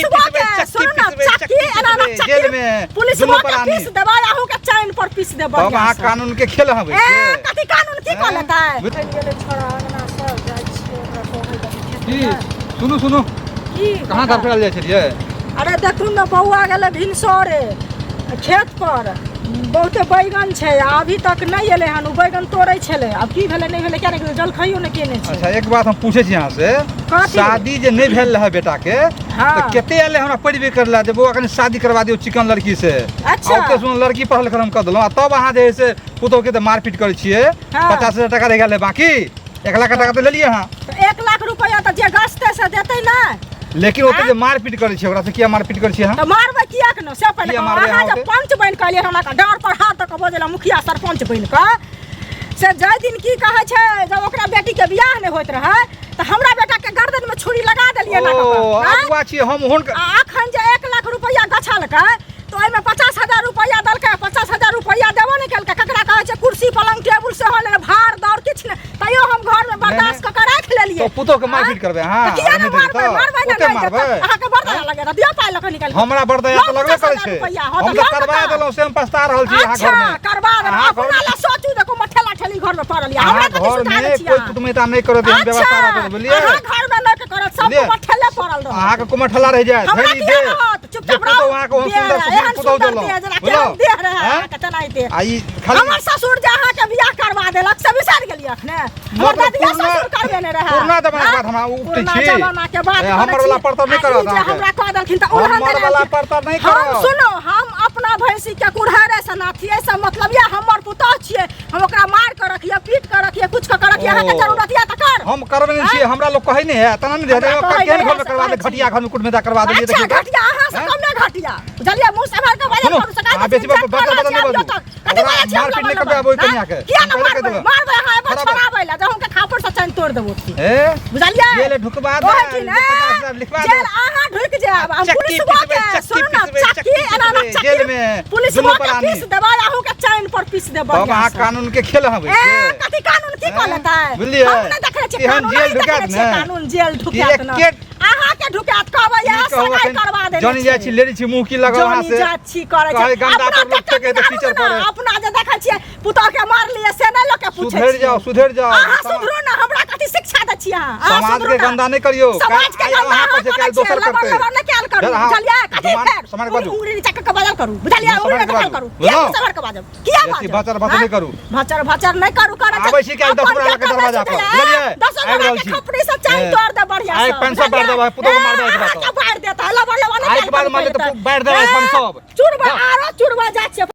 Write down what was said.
Police के सुन ना चक्की एना ना जेल में पुलिस के पीस देबा आहू के चैन पर पीस देबा अब अहाँ कानून के खेल हवे ए कथि कानून की कह लेता है छोड़ा अंगना सब जाइ छियै ओकरा की सुनु सुनु की कहाँ घर फेरल जाइ छलिए? अरे देखू ना बौआ गेले भिनसरे खेत पर बहुते बैगन छै अभी तक नहीं एले हन बैगन तोड़े छले अब की भेले नहीं भेले क्या नहीं जल खाइयो न केने छै। अच्छा एक बात हम पूछे छी यहाँ से शादी जे नहीं भेल रहे बेटा के तो केते एले हमरा पढ़बे करला जे वो अखन शादी करवा दियो चिकन लड़की से। अच्छा ओते सुन लड़की पढ़ल लिखल हम कर देलौ तब अहाँ जे से पुतो के त मारपीट करे छिए 50,000 टका रह गेले बाकी 1 लाख टका तो ले लिए अहाँ। 1 लाख रुपया त जे गस्ते से देतै ना लेकिन ओते जे मारपीट करे छै ओकरा से किया मारपीट करे छी अहाँ? तो मारबे किया के न से पहले अहाँ जे पंच बन के लिए हमरा का डार पर हाथ तक बजेला मुखिया सरपंच बन के से जाय दिन की कहे छै जब ओकरा बेटी के बियाह नहीं होत रहे त हमरा बेटा के गर्दन में छुरी लगा देलिए ना ओ अगुआ छी हम हुन अखन जे 1 लाख रुपया गछलकै तो एमे 50,000 रुपया दलकै 50,000 रुपया देबो नहीं केलकै ककरा कहे छै कुर्सी पलंग टेबुल से होले भार दौड़ किछ ने तइयो हम घर में बर्दाश्त क के राख लेलिए। तो पुतो के मारपीट करबे हां किया न मारबे अहाँ के बर्दा लगे दियो पाई लक निकल हमरा बर्दा तो लगबे करे छै हम तो करवा देलौ से हम पछता रहल छी अहाँ घर में। अच्छा करवा दे अपना ला सोचू देखो मठेला ठेली घर में पड़ल या हमरा घर में कोई कुटुमिता नहीं करे दे व्यवस्था रख बोलिए अहाँ घर में न करत सब मठेले पड़ल रह अहाँ के कुमठला रह जाय थैली दे चुपचाप रहो वहां को सुंदर सुंदर पुतो देलौ दे रहे कते नहीं दे आई खाली हमर ससुर जे अहाँ के बियाह करवा देलक से बिसर गेलिए अखने हमर दादिया ससुर करबे ने रहे पुरना जमाना के बात हमरा उठै छी जमाना के बात हमर वाला पड़तर नहीं करत हमरा कह देलखिन त उड़हन हमर वाला पड़तर नहीं करत हम सुनो हम अपना भैंसी के कुड़हरे से नाथिए से मतलब ये हमर पुतौ छिए हम ओकरा मार के रखिए पीट के रखिए कुछ के रखिए अहाँ के जरूरत या त कर हम करबे नहीं छी हमरा लोग कहै नहीं है तना नहीं दे केन घर में करवा दे घटिया घर में कुटमिता करवा दे देखिए अच्छा घटिया अहाँ से कम नहीं घटिया बुझलिए मुंह से भर के बाजे करू सका हां बेची बात बदल नहीं बोल मारपीट नहीं करबे आबो कन्या के किया ना मारबे हां एबो छोड़ाबै ला जब हम के खापर से चैन तोड़ देबो ए बुझलिए जेल ढुकवा दे 50,000 लिखवा दे जेल अहाँ ढुक जाब हम पुलिस के सुन ना चक्की एना ना जेल में पुलिस के पीस देबा आहू के चैन पर पीस देबा अब अहाँ कानून के खेल हवे ए कथि कानून की कह लेता है बुझलिए हम नहीं देखे छी हम जेल ढुकात ना कानून जेल ढुकात ना अहाँ के ढुकात कहबे या सगाई करवा दे जनी जाय छी लेडी छी मुंह की लगाव वहां से जनी जाछी करे छै गंदा पर लोग के तो टीचर पर अपना जे देखै छियै पुतौ के मार लिए से नहीं लोग के पूछे सुधर जाओ अहाँ सुधरो ना हमरा कथि शिक्षा दै छी अहाँ समाज के गंदा नहीं करियो समाज के गंदा अहाँ पर काल दोसर करते नहीं काल करू बुझलिए कथि समाज बाजू उंगली नीचा के बदल करू बुझलिए उंगली काल करू किया सबर के बाजब किया बाजब भाचर भाचर नहीं करू भाचर नहीं करू करे आबै छी काल 10 रुपया के दरवाजा पर बुझलिए 10 रुपया के खपड़ी से चाय तोड़ दे बढ़िया से आई 500 बार देबा पुतो को मार दे एक बात बार देता लबड़ लबड़ आई के बाद मार दे तो बार दे 500 चुरबा आरो चुरबा जाय छै।